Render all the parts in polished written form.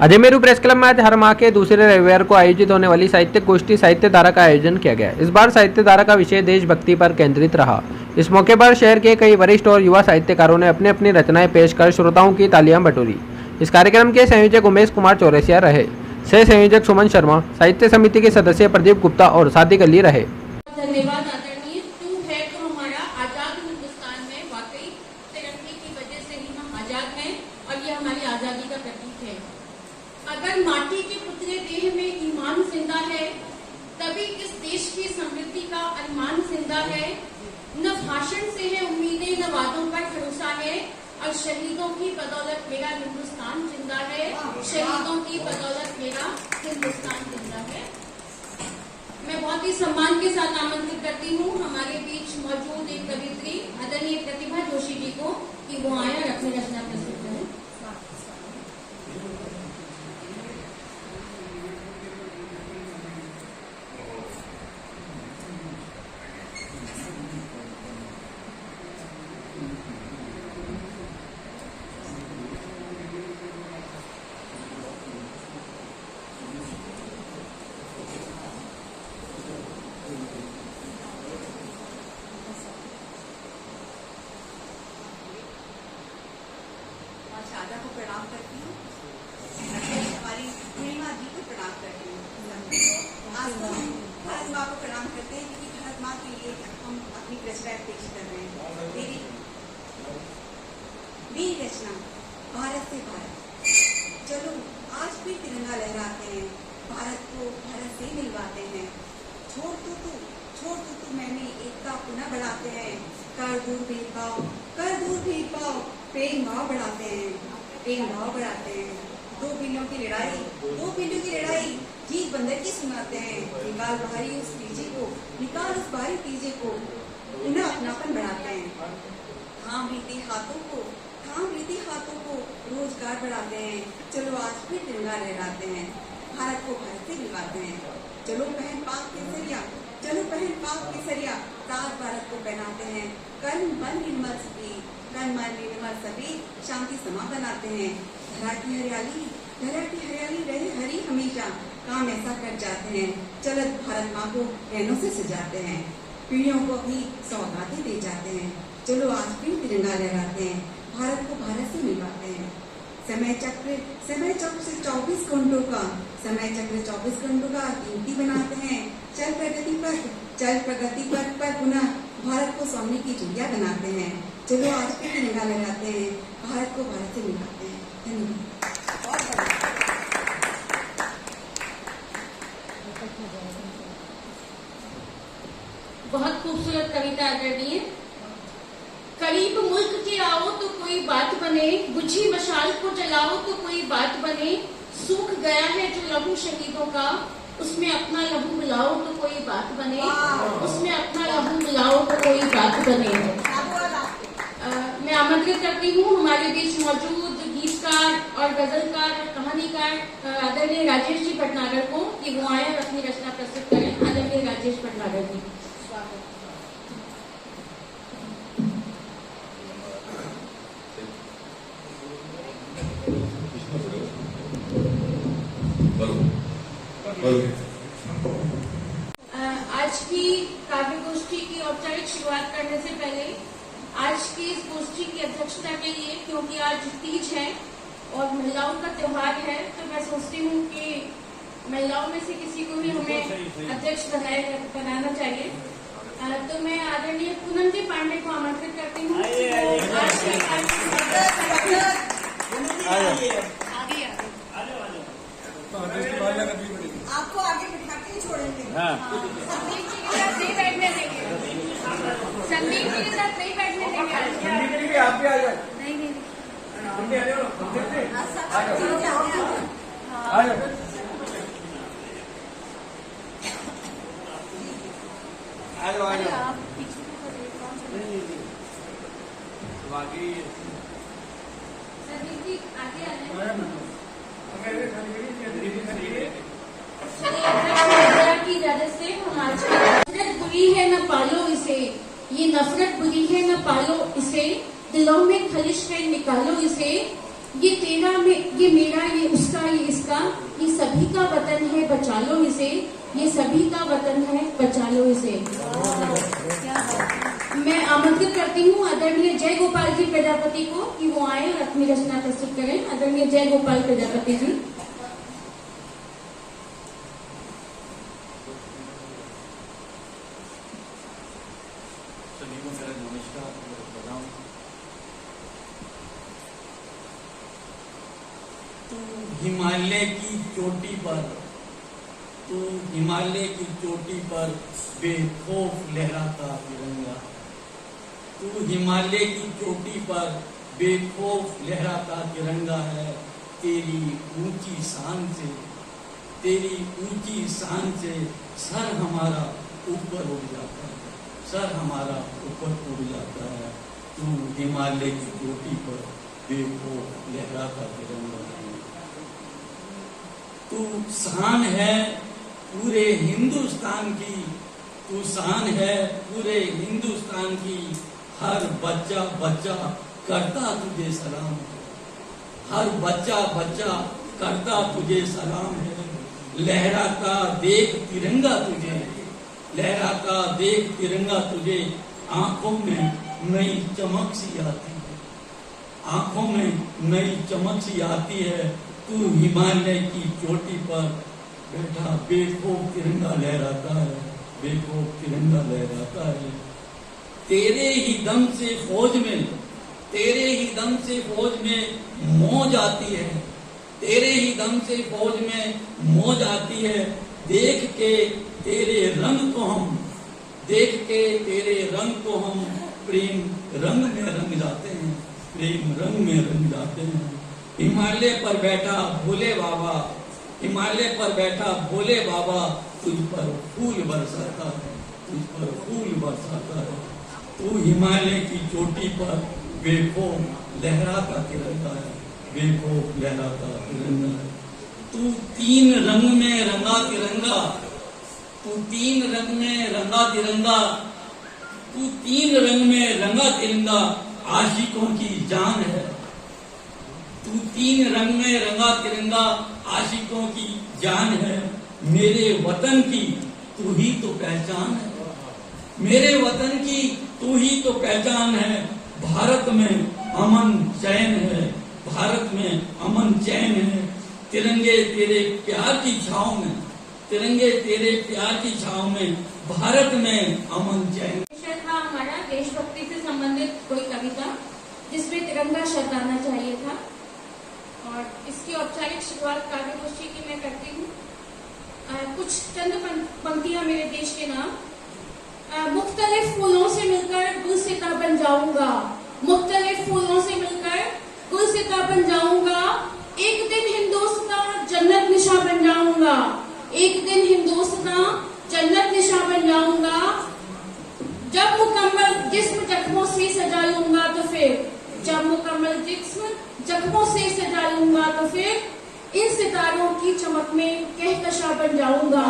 अजमेरू press club में आज हर माह के दूसरे रविवार को आयोजित होने वाली साहित्यिक गोष्ठी साहित्य धारा का आयोजन किया गया। इस बार साहित्य धारा का विषय देशभक्ति पर केंद्रित रहा। इस मौके पर शहर के कई वरिष्ठ और युवा साहित्यकारों ने अपनी अपनी रचनाएं पेश कर श्रोताओं की तालियां बटोरी। इस कार्यक्रम के संयोजक उमेश कुमार चौरसिया रहे, सह संयोजक सुमन शर्मा, साहित्य समिति के सदस्य प्रदीप गुप्ता और सादिक अली रहे। धन्यवाद आदरणीय। तू है तो हमारा आजाद हिंदुस्तान में वाकई तिरंगे की वजह से ही हम आजाद हैं और ये हमारी आजादी का प्रतीक है। अगर माटी के पुतले देह में ईमान जिंदा है तभी इस देश की समृद्धि का अरमान जिंदा है। न भाषण से है उम्मीदें, न वादों पर भरोसा है और शहीदों की बदौलत मेरा हिंदुस्तान जिंदा है। शहीदों की बदौलत मेरा हिंदुस्तान जिंदा है। मैं बहुत ही सम्मान के साथ आमंत्रित करती हूँ हमारे बीच मौजूद एक कवियत्री आदरणीय प्रतिभा जोशी जी को कि वो आए और अपनी रचना प्रस्तुत करें। शादा को प्रणाम करती हूँ, हमारी पूर्णिमा जी को प्रणाम करती हूँ। आज तो हम भारत माँ को प्रणाम करते हैं क्योंकि भारत माँ के लिए हम अपनी रचना पेश कर रहे हैं। मेरी रचना भारत से भारत। चलो आज भी तिरंगा लहराते हैं, भारत को भारत से मिलवाते हैं। छोड़ तो तू मैंने एकता पुनः बढ़ाते हैं। कर दूर भेदभाव प्रेम भाव बढ़ाते हैं। दो बिल्लियों की लड़ाई जीत बंदर की सुनाते हैं। निकाल उस बाहरी तीजे को उन्हें अपनापन बढ़ाते हैं। थाम रीति हाथों को रोजगार बढ़ाते हैं। चलो आज फिर तिरंगा लहराते हैं, भारत को भारत से मिलवाते हैं। चलो पहन पाक केसरिया ताज भारत को पहनाते हैं। कर्म मन निर्मल सभी शांति समा बनाते हैं। धरा की हरियाली रहे हरी हमेशा, काम ऐसा कर जाते हैं। चलत भारत माँ को बहनों से सजाते हैं, पीढ़ियों को अपनी सौगातें दे जाते हैं। चलो आज भी तिरंगा लहराते हैं, भारत को भारत से मिलवाते हैं। समय चक्र से 24 घंटों का कीमती बनाते हैं। चल प्रगति पर पुनः भारत को सोने की चिड़िया बनाते हैं। चलो आज भी तिरंगा लहराते हैं, भारत को भारत से मिलाते हैं। धन्यवाद। बहुत खूबसूरत कविता आदरणीय। करीब मुल्क के आओ तो कोई बात बने, बुझी मशाल को जलाओ तो कोई बात बने। सूख गया है जो लहू शहीदों का, उसमें अपना लहू मिलाओ तो कोई बात बने। मैं आमंत्रित करती हूँ हमारे बीच मौजूद गीतकार और गजलकार और कहानीकार आदरणीय राजेश जी भटनागर को कि वो आए और अपनी रचना प्रस्तुत करें। आदरणीय राजेश भटनागर जी, स्वागत। आज की काव्य गोष्ठी की औपचारिक शुरुआत करने से पहले आज की इस गोष्ठी की अध्यक्षता के लिए, क्योंकि आज तीज है और महिलाओं का त्योहार है, तो मैं सोचती हूँ कि महिलाओं में से किसी को भी हमें अध्यक्ष बनाना चाहिए। तो मैं आदरणीय पूनम जी पांडे को आमंत्रित करती हूँ। आपको आगे बिठा के ही छोड़ेंगे। संदीप जी के साथ नहीं बैठने देंगे। आप भी आ जाओ। नहीं। संदीप जी आगे आ जाए। की इजाजत से हम आज नफरत बुरी है न पालो इसे, ये नफरत बुरी है न पालो इसे, दिलों में खलिश है निकालो इसे। ये तेरा में, ये मेरा, ये उसका, ये इसका, ये सभी का वतन है, बचा लो इसे, ये सभी का वतन है, बचा लो इसे। मैं आमंत्रित करती हूँ आदरणीय जय गोपाल जी प्रजापति को कि वो आए और अपनी रचना प्रस्तुत करें। आदरणीय जय गोपाल प्रजापति जी। सभी को मेरा नमस्कार और प्रणाम। तू हिमालय की चोटी पर, तू हिमालय की चोटी पर बेखौफ लहराता तिरंगा, तू हिमालय की चोटी पर बेखौफ लहराता तिरंगा है। तेरी ऊंची शान से, तेरी ऊंची शान से सर हमारा ऊपर उड़ जाता है, सर हमारा ऊपर उड़ जाता है। तू हिमालय की चोटी पर बेखौफ लहराता तिरंगा है। तू शान है पूरे हिंदुस्तान की, तू शान है पूरे हिंदुस्तान की। हर बच्चा बच्चा करता तुझे सलाम है, हर बच्चा बच्चा करता तुझे सलाम है। लहराता देख तिरंगा तुझे, लहराता देख तिरंगा तुझे। आंखों में नई चमक सी आती है, आंखों में नई चमक सी आती है। तू हिमालय की चोटी पर बैठा बेखौफ तिरंगा लहराता है, बेखौफ तिरंगा लहराता है। तेरे ही दम से फौज में, तेरे ही दम से फौज में मौज आती है, तेरे ही दम से फौज में मौज आती है। देख के तेरे रंग को हम, देख के तेरे रंग को हम प्रेम रंग में रंग जाते हैं, प्रेम रंग में रंग जाते हैं। हिमालय पर बैठा भोले बाबा, हिमालय पर बैठा भोले बाबा तुझ पर फूल बरसाता है, तुझ पर फूल बरसाता है। तू हिमालय की चोटी पर बेखौफ लहराता तिरंगा है, बेखौफ लहराता तिरंगा है। तू तीन रंग में रंगा तिरंगा, तू तीन रंग में रंगा तिरंगा, तू तीन रंग में रंगा तिरंगा। आशिकों की जान है, तू तीन रंग में रंगा तिरंगा, आशिकों की जान है। मेरे वतन की तू ही तो पहचान है, मेरे वतन की तू ही तो पहचान है। भारत में अमन चैन है, भारत में अमन चैन है। तिरंगे तेरे प्यार की छांव में, तिरंगे तेरे प्यार की छांव में भारत में अमन चैन। था हमारा देशभक्ति से संबंधित कोई कविता जिसमें तिरंगा शब्द आना चाहिए था, और इसकी औपचारिक शुरुआत काव्य गोष्ठी की मैं करती हूँ। कुछ चंद पंक्तियां मेरे देश के नाम। मुख्तलिफ फूलों से मिलकर गुलसिता बन जाऊंगा, मुख्तलिफ फूलों से मिलकर गुलसिता बन जाऊंगा। एक दिन हिंदुस्तान जन्नत निशा बन जाऊंगा, एक दिन हिंदुस्तान जन्नत निशा बन जाऊंगा। जब मुकम्मल जिस्म जख्मों से सजा लूंगा तो फिर, जब मुकम्मल जिस्म जख्मों से सजा लूंगा तो फिर इन सितारों की चमक में कहकशा बन जाऊंगा,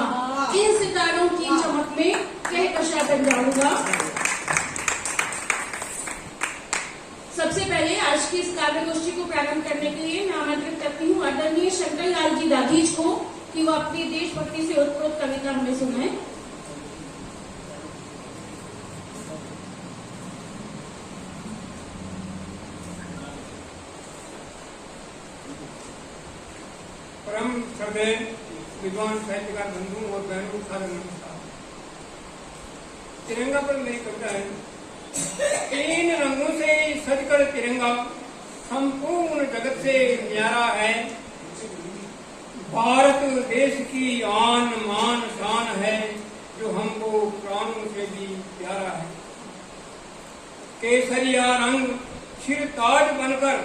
इन सितारों की चमक में कहकशा बन जाऊंगा। सबसे पहले आज की इस काव्य गोष्ठी को प्रारंभ करने के लिए मैं आमंत्रित करती हूँ आदरणीय शंकर लाल जी दाधीच को कि वो अपनी देशभक्ति से ओतप्रोत कविता हमें सुनाए। परम श्रद्धेय विद्वान साहित्यकार बंधु और बहनों को सादर नमस्कार। तिरंगा पर मेरी कविता है। तीन रंगों से सजकर तिरंगा संपूर्ण जगत से न्यारा है। भारत देश की आन मान शान है, जो हमको प्राणों से भी प्यारा है। केसरिया रंग सिर ताज बनकर,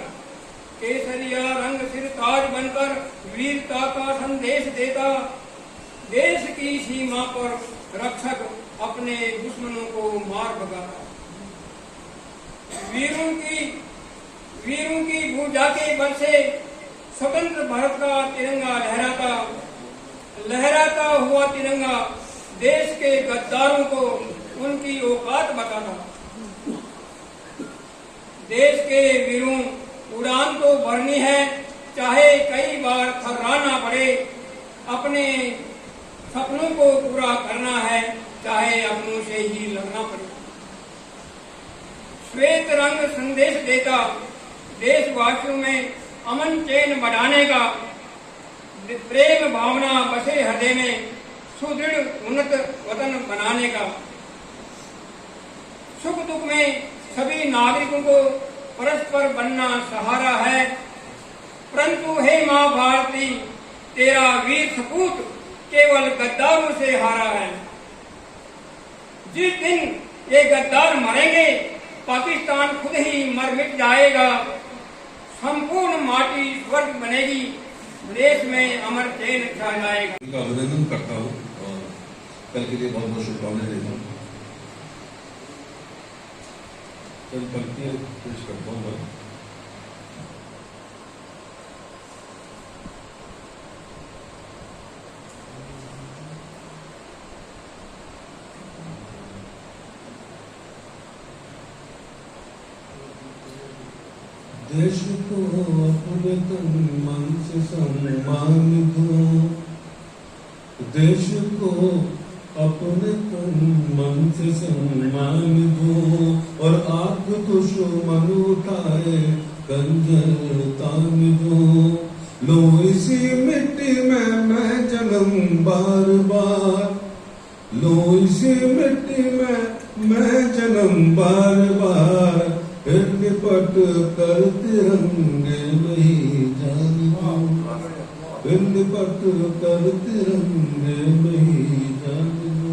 केसरिया रंग सिर ताज बनकर वीरता का संदेश देता। देश की सीमा पर रक्षक अपने दुश्मनों को मार भगाता। वीरों की भुजा के बल से स्वतंत्र भारत का तिरंगा लहराता, लहराता हुआ तिरंगा देश के गद्दारों को उनकी औकात बताता। देश के वीरों उड़ान तो भर भरनी है, चाहे कई बार थर्राना पड़े। अपने सपनों को पूरा करना है, चाहे अपनों से ही लड़ना पड़े। श्वेत रंग संदेश देता देशवासियों में अमन चैन बढ़ाने का, प्रेम भावना बसे हृदय में सुदृढ़ उन्नत वतन बनाने का। सुख दुख में सभी नागरिकों को परस्पर बनना सहारा है, परंतु हे माँ भारती, तेरा वीर सपूत केवल गद्दारों से हारा है। जिस दिन ये गद्दार मरेंगे, पाकिस्तान खुद ही मर मिट जाएगा। संपूर्ण माटी स्वर्ग बनेगी, देश में अमर चैन छा जाएगा। उनका अभिनंदन करता हूँ और कल के लिए बहुत बहुत शुभकामनाएं देता हूँ। चल पंक्तियां पेश करता हूँ मैं। देश को अपने तन मन से सम्मान दो, देश को अपने तन मन से सम्मान दो, और आप दुश्मन उठाए कंजर तान दो। लो इसी मिट्टी में मैं जन्म बार बार, लो इसी मिट्टी में मैं जन्म बार बार, फिर लिपट कर तिरंगे में ही जान दो, फिर लिपट कर तिरंगे में ही जान दो।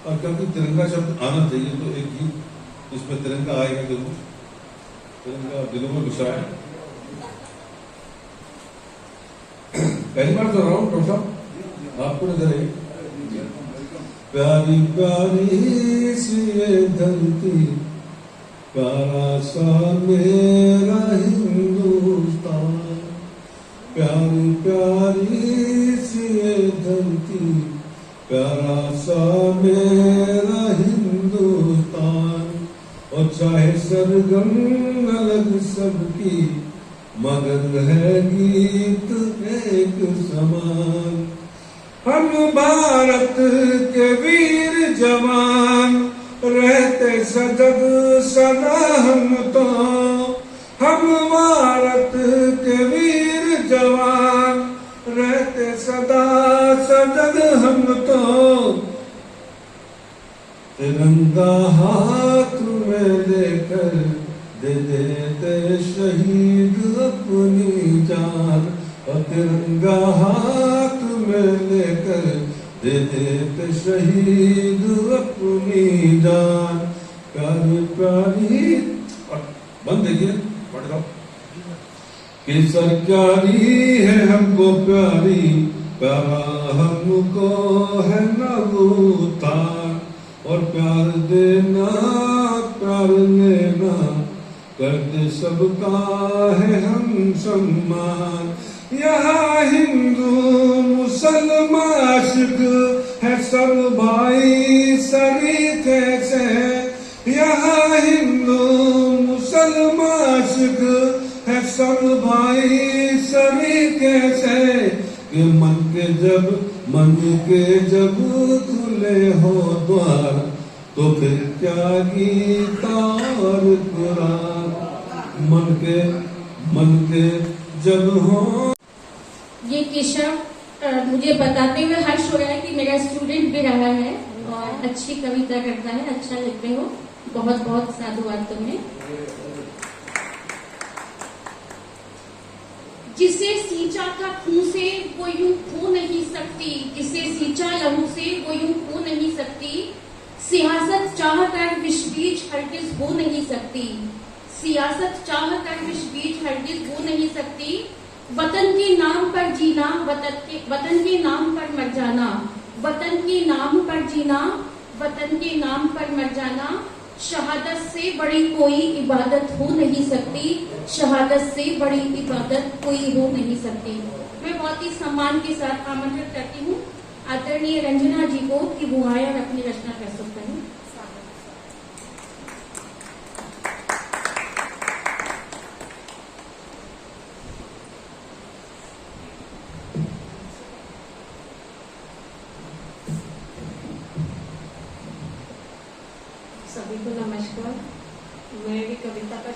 और क्योंकि तिरंगा शब्द आना चाहिए तो एक गीत इसमें तिरंगा आएगा जरूर, तिरंगा दिलों में घुसा है। पहली बार तो राउंड डॉक्टर साहब आपको नजर है। प्यारी प्यारी सी ये धरती, प्यारा सा मेरा हिंदुस्तान, प्यारी प्यारी सी ये धरती, प्यारा सा मेरा हिंदुस्तान। और चाहे सरगम अलग सबकी, मगर है गीत एक समान। हम भारत के वीर जवान, रहते सजग सदा हम तो, हम भारत के वीर जवान, रहते सदा सजग हम तो। तिरंगा हाथ में लेकर दे देते शहीद अपनी जान, और तिरंगा हाथ में लेकर दे देते शहीद अपनी जान। प्यारी प्यारी बंद देखिए पढ़ रहा कि सरकारी है हमको प्यारी, प्यारा हमको है नगुतान। और प्यार देना प्यार लेना, करते सबका है हम सम्मान। यहाँ हिंदू मुसलमान आशिक है सब भाई सरीखे से, यहाँ हिंदू मुसलमान आशिक है सब भाई सरीखे से। कि मन के जब खुले हो द्वार, तो फिर क्या गीता और कुरान। मन के जब हो। ये केशव मुझे बताते हुए हर्ष हो रहा है कि मेरा स्टूडेंट भी रहा है और अच्छी कविता करता है, अच्छा लिखते हो। बहुत बहुत साधुवाद तुम्हें। जिसे सींचा था खून से वो यूं खो नहीं सकती, जिसे सींचा लहू से वो यूं खो नहीं सकती। सियासत चाह कर विष बीज हरगिज हो नहीं सकती, सियासत चाह कर विष बीज हरगिज हो नहीं सकती। वतन के नाम पर जीना, वतन के नाम पर मर जाना, वतन के नाम पर जीना, वतन के नाम पर मर जाना। शहादत से बड़ी कोई इबादत हो नहीं सकती, शहादत से बड़ी इबादत कोई हो नहीं सकती। मैं बहुत ही सम्मान के साथ आमंत्रित करती हूँ आदरणीय रंजना जी को कि वो आए और अपनी रचना प्रस्तुत करें।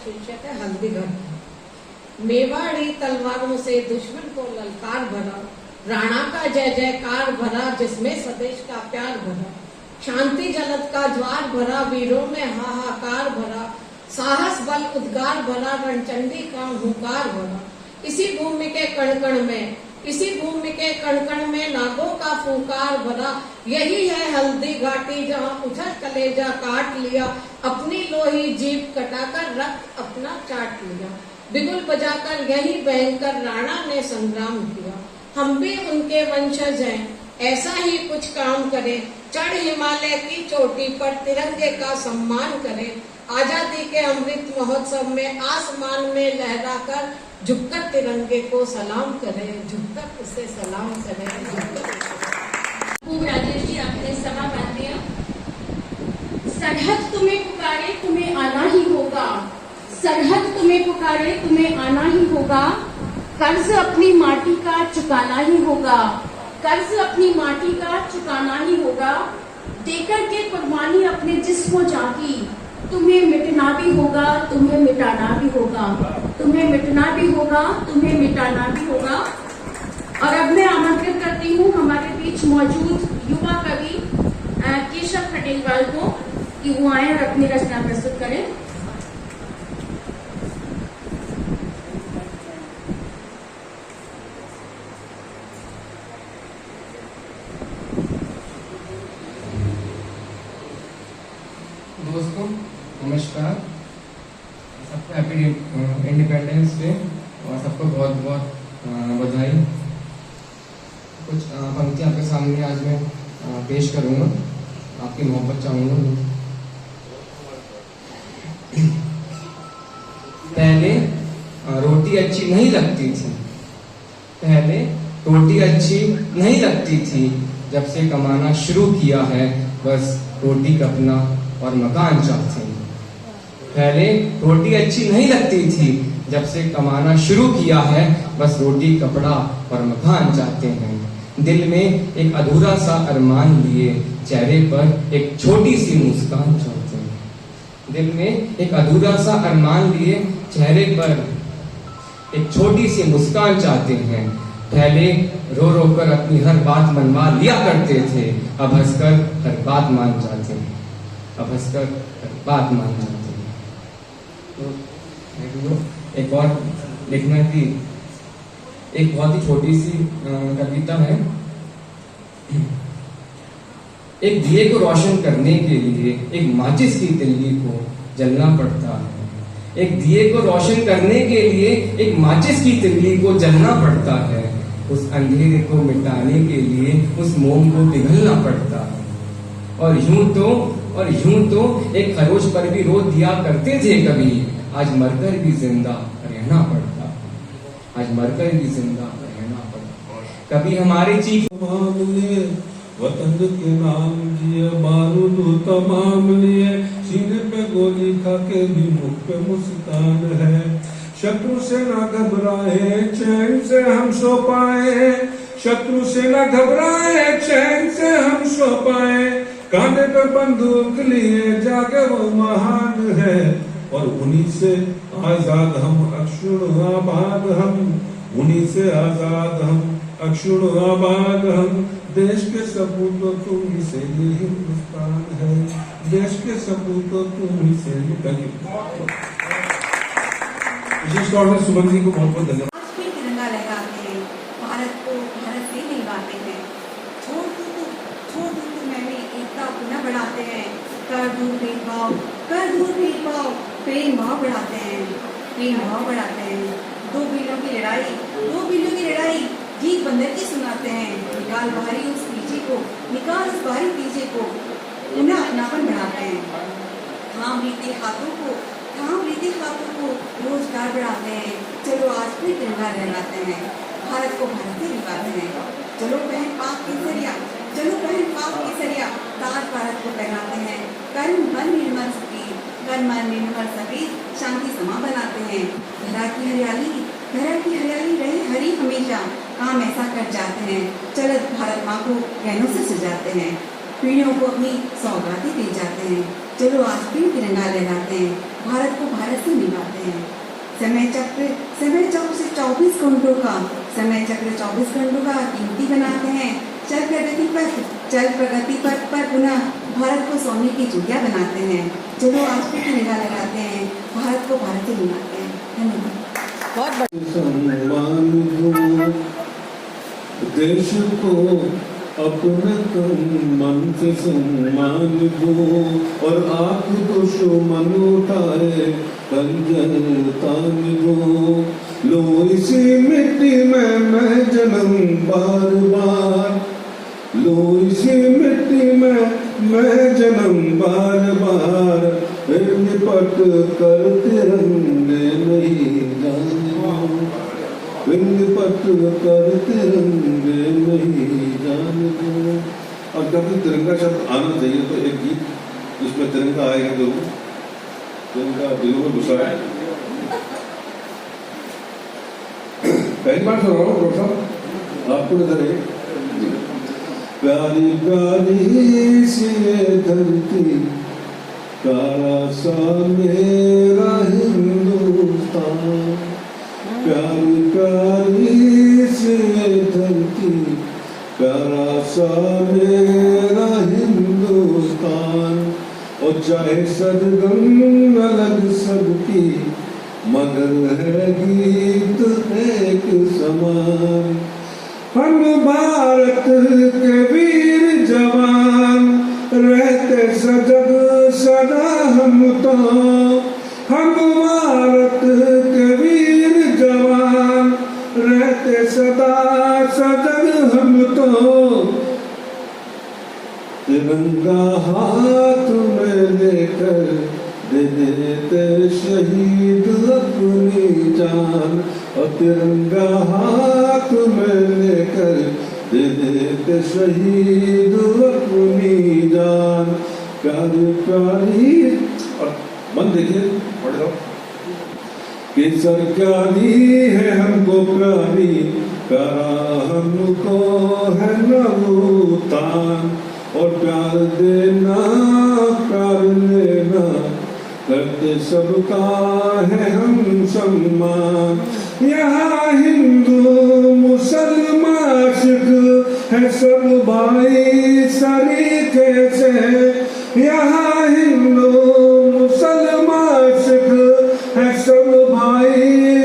शीर्षक है हल्दी घाटी। मेवाड़ी तलवारों से दुश्मन को ललकार भरा, राणा का जय जयकार भरा, जिसमें स्वदेश का प्यार भरा, शांति जलद का ज्वार भरा, वीरों में हाहाकार भरा, साहस बल उद्गार भरा, रणचंडी का हुंकार भरा। इसी भूमि के कण कण में, इसी भूमि के कण कण में नागों का फूंकार भरा। यही है हल्दी घाटी जहां उछल कलेजा काट लिया, अपनी लोही जीभ कटाकर रक्त अपना चाट लिया। बिगुल बजाकर यही भयंकर राणा ने संग्राम किया। हम भी उनके वंशज हैं, ऐसा ही कुछ काम करें, चढ़ हिमालय की चोटी पर तिरंगे का सम्मान करें। आजादी के अमृत महोत्सव में आसमान में लहराकर झुककर तिरंगे को सलाम करें, झुककर उसे सलाम करें, झुककर। राजेश जी, आपने सभा बांध दिया। सरहद तुम्हें पुकारे, तुम्हें आना ही होगा। सरहद तुम्हें पुकारे, तुम्हें आना ही होगा। कर्ज अपनी माटी का चुकाना ही होगा। कर्ज अपनी माटी का चुकाना ही होगा। देकर के कुर्बानी अपने जिस्म जान की, तुम्हें मिटना भी होगा, तुम्हें मिटाना भी होगा। तुम्हें मिटना भी होगा, तुम्हें मिटाना भी होगा। और अब मैं आमंत्रित करती हूँ हमारे बीच मौजूद युवा कवि केशव खंडेलवाल को कि वो आए और अपनी रचना प्रस्तुत करें। दोस्तों नमस्कार, सबको हैप्पी इंडिपेंडेंस डे और सबको बहुत बहुत बधाई। कुछ पंक्तियाँ आपके सामने आज मैं पेश करूँगा, आपकी मोहब्बत चाहूँगा। पहले रोटी अच्छी नहीं लगती थी, पहले रोटी अच्छी नहीं लगती थी, जब से कमाना शुरू किया है बस रोटी कपना और मकान चाहते हैं। पहले रोटी अच्छी नहीं लगती थी, जब से कमाना शुरू किया है बस रोटी कपड़ा और मकान चाहते हैं। दिल में एक अधूरा सा अरमान लिए, चेहरे पर एक छोटी सी मुस्कान चाहते हैं। दिल में एक अधूरा सा अरमान लिए, चेहरे पर एक छोटी सी मुस्कान चाहते हैं। पहले रो रो कर अपनी हर बात मनवा लिया करते थे, अब हंसकर हर बात मान जाते हैं, अब हंसकर हर बात मान जाते हैं। तो एक और लिखना की एक बहुत ही छोटी सी कविता है। एक दिए को रोशन करने के लिए एक माचिस की तिल्ली को जलना पड़ता है। एक दिए को रोशन करने के लिए एक माचिस की तिल्ली को जलना पड़ता है। उस अंधेरे को मिटाने के लिए उस मोम को पिघलना पड़ता है। और यूं तो एक खरोच पर भी रो दिया करते थे कभी, आज मरकर भी जिंदा रहना पड़ता है। आज मरकर भी जिंदा रहना पड़ता है। कभी हमारी चीख वतन के नाम जिए, बारूद तमाम लिए, सीने पे गोली खा के भी मुख पे मुस्कान है। शत्रु से न घबराए, चैन से हम सो पाए। शत्रु से न घबराए, चैन से हम सो पाए। कांधे पे बंदूक लिए जाके वो महान है, और उन्हीं से आजाद हम अक्षुण आबाद हम। उन्हीं से आजाद हम अक्षुण आबाद हम। देश के सपूतों तुम ही से ये हिंदुस्तान है। देश के सपूतों तुम ही से विशेष तौर से सुमन जी को बहुत बहुत धन्यवाद। आज भी तिरंगा लहराते हैं, भारत को भारत से मिलवाते हैं। छोड़ तू मैंने एकता पुनः बढ़ाते हैं। कर दूर भेदभाव, प्रेम भाव बढ़ाते हैं, प्रेम भाव बढ़ाते हैं। दो बिलों की लड़ाई गीत बंदर की सुनाते हैं। निकाल उस बाहरी पीछे को उन्हें अपनापन बढ़ाते हैं। थाम रीते हाथों को रोजगार बढ़ाते हैं। चलो आज भी तिरंगा लहराते हैं, भारत को भारत से मिलवाते हैं। चलो बहन पाक केसरिया, ताज भारत को पहनाते हैं। कर्म मन निर्मल सभी शांति समा बनाते हैं। धरा की हरियाली रहे हरी हमेशा, काम ऐसा कर जाते हैं। चलो भारत माँ को गहनों से सजाते हैं, पीढ़ियों को अपनी सौगातें दे जाते हैं। चलो आज भी तिरंगा लहराते हैं, भारत को भारत से मिलाते हैं। समय चक्र से 24 घंटों का समय चक्र 24 घंटों का कीमती बनाते हैं। चल प्रगति पथ पर पुनः भारत को सोने की चूड़ियां बनाते हैं। चलो आज भी तिरंगा लगाते हैं, भारत को भारत से मिलाते हैं। धन्यवाद। सम्मान दो देश को, अपने तन मन से सम्मान दो और आप दुश्मन उठाए कंजर तान दो। लो इसी मिट्टी में मैं जन्म बार बार, लो इसी मिट्टी में मैं जन्म बार बार, लिपट कर तिरंगे नहीं जाने, लिपट कर तिरंगे नहीं जाने। और जब तिरंगा शब्द आना चाहिए तो एक गीत उसमें तिरंगा आएगा जरूर, तिरंगा दिलों में घुसा है। पहली बार सुन रहा हूँ डॉक्टर साहब, आपको नजर है। प्यारी प्यारी सी ये धरती, प्यारा सा मेरा हिंदुस्तान, प्यारी प्यारी सी ये धरती, प्यारा सा मेरा हिंदुस्तान। और चाहे सरगम अलग सबकी, मगर है गीत एक समान। हम भारत के वीर जवान, रहते सजग सदा हम तो। हम भारत के वीर जवान, रहते सदा सजग हम तो। तिरंगा हाथ में लेकर दे देते शहीद अपनी जान, और तिरंगा हाथ में लेकर दे देते शहीद अपनी जान। प्यारी प्यारी, और मन देखिए पढ़ लो, कि सरकारी है हमको प्यारी, प्यारा हमको है नवतान। और प्यार देना प्यार लेना, करते सबका है हम सम्मान। यहाँ हिंदू मुसलमान सिख है सब भाई सरीके से। यहाँ हिंदू मुसलमान सिख है सब भाई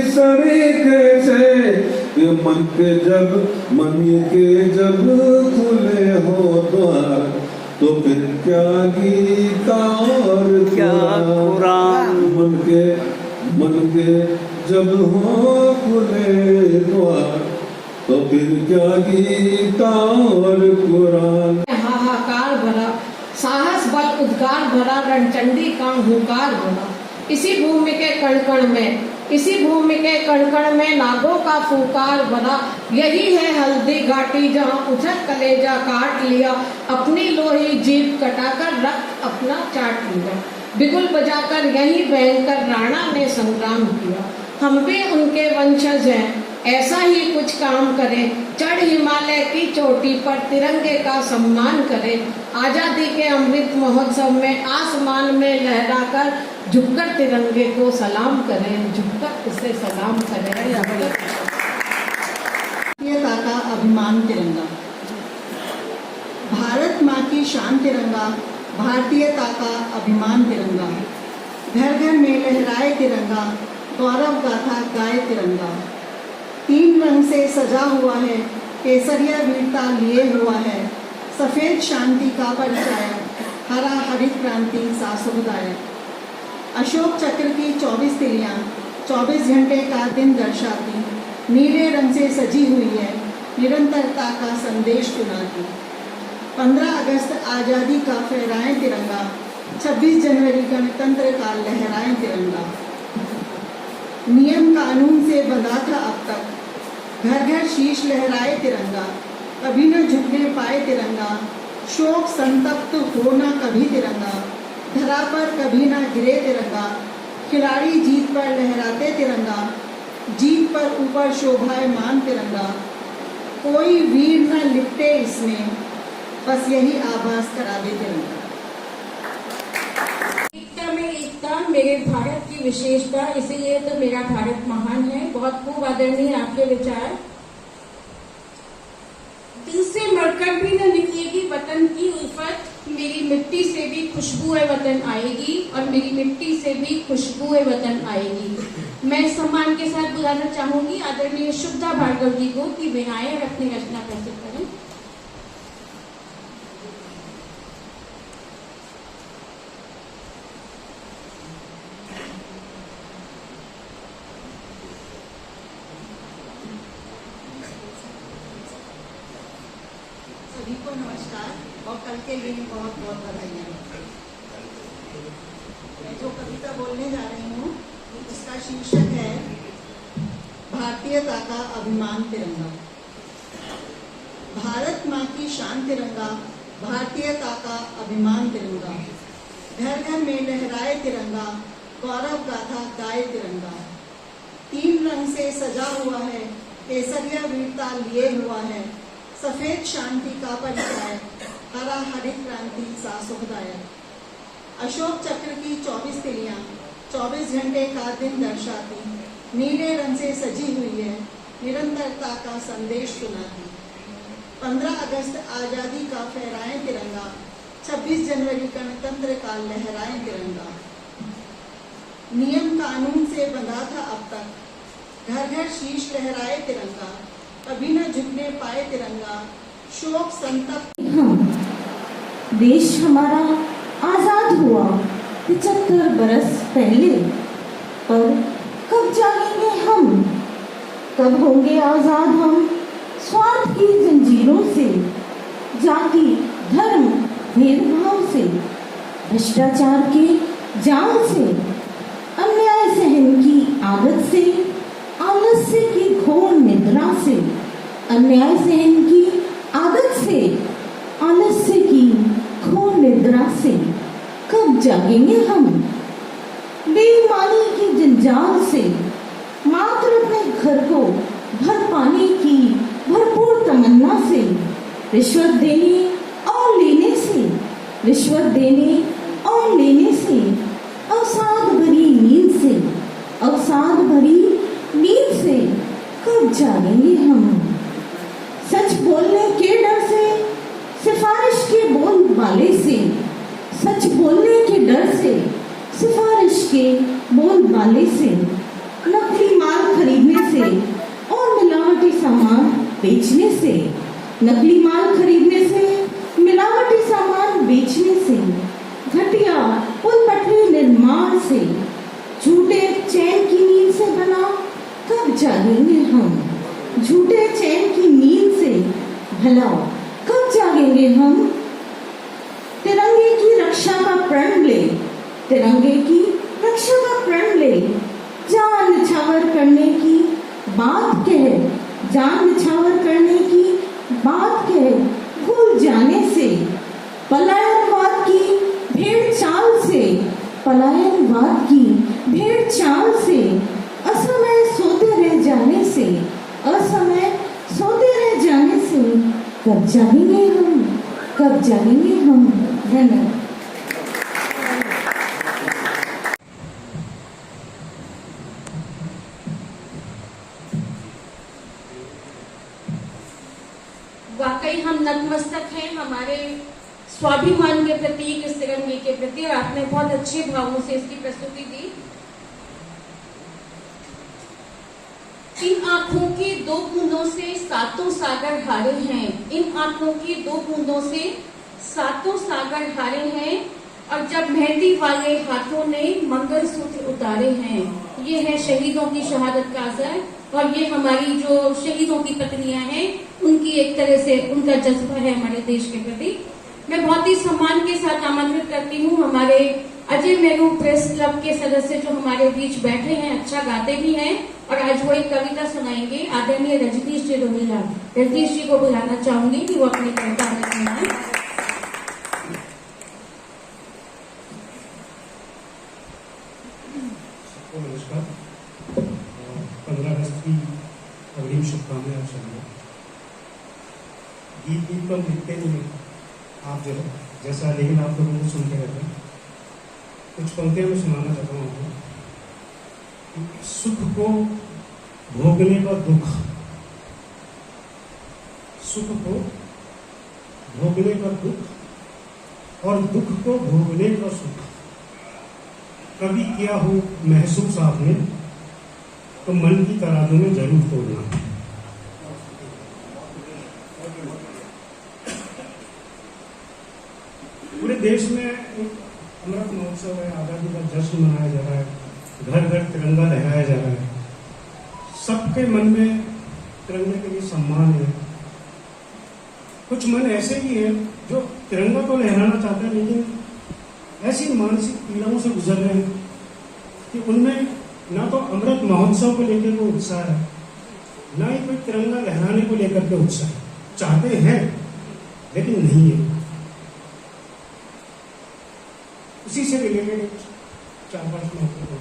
सरीके से। मन के जब खुले हो द्वार, तो फिर क्या गीता और क्या कुरान। मन के जब हो खुले द्वार, तो फिर क्या गीता और कुरान। हाहाकार भरा, साहस बल उद्गार भरा, रणचंडी का हुंकार भरा। इसी भूमि के कण में नागों का फूकार भरा। यही है हल्दी घाटी, जहाँ उछल कलेजा काट लिया। अपनी लोही जीभ कटाकर रक्त अपना चाट लिया। बिगुल बजाकर यही भयंकर राणा ने संग्राम किया। हम भी उनके वंशज हैं, ऐसा ही कुछ काम करें। चढ़ हिमालय की चोटी पर तिरंगे का सम्मान करें। आजादी के अमृत महोत्सव में आसमान में लहराकर झुककर तिरंगे को सलाम करें, झुककर उसे सलाम करें। भारतीयता का अभिमान तिरंगा, भारत माँ की शान तिरंगा, भारतीयता का अभिमान तिरंगा। घर घर में लहराए तिरंगा, गौरव गाथा गाए तिरंगा। 3 रंग से सजा हुआ है, केसरिया वीरता लिए हुआ है। सफेद शांति का परिचायक, हरा हरित क्रांति सासुदायक। अशोक चक्र की 24 तिलियां 24 घंटे का दिन दर्शाती, नीले रंग से सजी हुई है, निरंतरता का संदेश सुनाती। 15 अगस्त आज़ादी का फहराएं तिरंगा, 26 जनवरी गणतंत्र का लहराएं तिरंगा। नियम कानून से बंधा था अब तक, घर घर शीश लहराए तिरंगा। कभी न झुकने पाए तिरंगा, शोक संतप्त हो न कभी तिरंगा। धरा पर कभी न गिरे तिरंगा, खिलाड़ी जीत पर लहराते तिरंगा। जीत पर ऊपर शोभायमान तिरंगा, कोई वीर न लिपटे इसमें, बस यही आभास करा दे तिरंगा। एकता में एकता मेरे भारत की विशेषता, इसीलिए तो मेरा भारत महान है। बहुत खूब आदरणीय आपके विचार। दिल से मरकर भी न निकलेगी वतन की उल्फत, मेरी मिट्टी से भी खुशबुए वतन आएगी और मेरी मिट्टी से भी खुशबुए वतन आएगी। मैं सम्मान के साथ बुलाना चाहूंगी आदरणीय शुभदा भार्गव जी को कि वे आए और अपनी रचना प्रस्तुत करें। सभी को नमस्कार और कल के लिए बहुत बहुत बधाइयाँ। मैं जो कविता बोलने जा रही हूँ उसका शीर्षक है भारतीयता का अभिमान तिरंगा। भारत माँ की शान तिरंगा, भारतीयता का अभिमान तिरंगा, घर घर में लहराए तिरंगा, गौरव गाथा गाए तिरंगा। 3 रंग से सजा हुआ है, केसरिया वीरता लिए हुआ है, सफेद शांति का परिचय, हरा हरित क्रांति सा सुखदायक। अशोक चक्र की 24 तिलियां 24 घंटे का दिन दर्शाती, नीले रंग से सजी हुई है, निरंतरता का संदेश सुनाती। 15 अगस्त आजादी का फहराए तिरंगा, 26 जनवरी गणतंत्र का लहराए तिरंगा। नियम कानून से बंधा था अब तक, घर घर शीश लहराए तिरंगा, कभी न झुकने पाए तिरंगा, शोक संतप्त। देश हमारा आजाद हुआ 75 बरस पहले, पर कब जागेंगे हम, कब होंगे आजाद हम स्वार्थ की जंजीरों से, जाति धर्म भेदभाव से, भ्रष्टाचार के जाल से, अन्याय सहन की आदत से, आलस्य की घोर निद्रा से, अन्याय सहन की आदत से, आलस्य की घोर निद्रा से कब जागेंगे हम। बेईमानी की जंजाल से, मात्र अपने घर को भर पाने की भरपूर तमन्ना से, रिश्वत देने और लेने से, रिश्वत देने और लेने से, अवसाद भरी नींद से, अवसाद भरी नींद से कब जागेंगे हम। सच बोलने के डर से, सिफारिश के बोल वाले से, सच बोलने के डर से, सिफारिश के बोल वाले से, नकली माल खरीदने से और मिलावटी सामान बेचने से, नकली माल खरीदने से, मिलावटी सामान बेचने से, घटिया पुल पटरी निर्माण से, झूठे चैन की नींद से भला कब जागेंगे हम। झूठे चैन की नींद से भला कब जागेंगे हम। तिरंगे की रक्षा का प्रण ले, तिरंगे की रक्षा का प्रण ले, जान निछावर करने की बात कह, जान निछावर करने की बात कह, भूल जाने से, पलायनवाद की भेड़ चाल से, पलायनवाद की भेड़ चाल से, असमय सोते रह जाने से, असमय सोते रह जाने से कब जागेंगे हम, कब जागेंगे हम। धन्यवाद। वाकई हम नतमस्तक हैं हमारे स्वाभिमान के प्रतीक इस तिरंगे के प्रति, और आपने बहुत अच्छे भावों से इसकी प्रस्तुति दी। इन आंखों की 2 बूंदों से 7 सागर हारे हैं, इन आंखों की 2 बूंदों से 7 सागर हारे हैं, और जब मेहंदी वाले हाथों ने मंगलसूत्र उतारे हैं। ये है शहीदों की शहादत का असर, और ये हमारी जो शहीदों की पत्नियां हैं उनकी एक तरह से उनका जज्बा है हमारे देश के प्रति। मैं बहुत ही सम्मान के साथ आमंत्रित करती हूँ हमारे अजय मेरू प्रेस क्लब के सदस्य जो हमारे बीच बैठे हैं, अच्छा गाते भी हैं और आज वो एक कविता सुनाएंगे। आदरणीय रजनीश जी रोहिला, रजनीश जी को बुलाना चाहूंगी कि वो अपनी कविता में सुनाएं। नमस्कार। 15 अगस्त की अग्रिम शुभकामनाएं आप सबको। गीत तो लिखते नहीं हैं आप, जो जैसा, लेकिन आप लोगों को सुनते रहते हैं। कुछ पंक्तियां मैं सुनाना चाहता हूँ। सुख को भोगने का दुख, सुख को भोगने का दुख और दुख को भोगने का सुख कभी किया हो महसूस आपने तो मन की तराजू में जरूर तोड़ना। पूरे देश में अमृत महोत्सव है, आजादी का जश्न मनाया जा रहा है, घर घर तिरंगा लहराया जा रहा है, सबके मन में तिरंगे के लिए सम्मान है। कुछ मन ऐसे भी है जो तिरंगा तो लहराना चाहते हैं लेकिन ऐसी मानसिक पीड़ाओं से गुजर रहे हैं कि उनमें ना तो अमृत महोत्सव को लेकर कोई उत्साह है, ना ही कोई तिरंगा लहराने को लेकर के उत्साह है। चाहते हैं लेकिन नहीं है। उसी से रिलेटेड 4-5 महत्वपूर्ण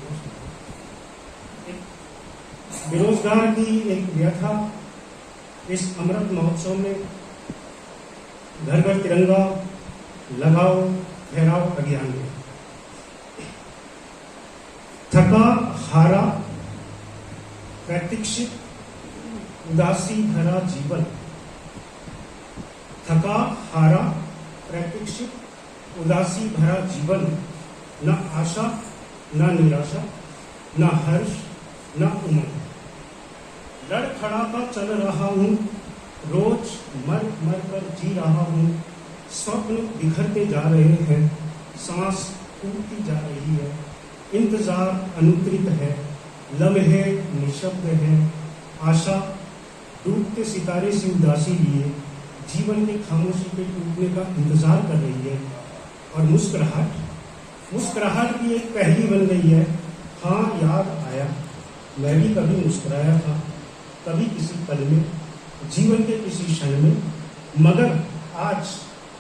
बेरोजगार की एक व्यथा इस अमृत महोत्सव में घर घर तिरंगा लगाओ फहराओ अभियान में। थका हारा प्रतीक्षित उदासी भरा जीवन, थका हारा प्रतीक्षित उदासी भरा जीवन, न आशा न निराशा, न हर्ष न उमंग, लड़खड़ाता चल रहा हूँ, रोज मर मर कर जी रहा हूँ, स्वप्न बिखरते जा रहे हैं, सांस टूटती जा रही है, इंतजार अनुत्रित है, लम्हे निशब्द है, आशा डूबते सितारे से उदासी लिए जीवन की खामोशी के टूटने का इंतजार कर रही है। और मुस्कुराहट की एक पहली बन गई है। हाँ याद आया, मैं भी कभी मुस्कुराया था, कभी किसी पल में, जीवन के किसी क्षण में, मगर आज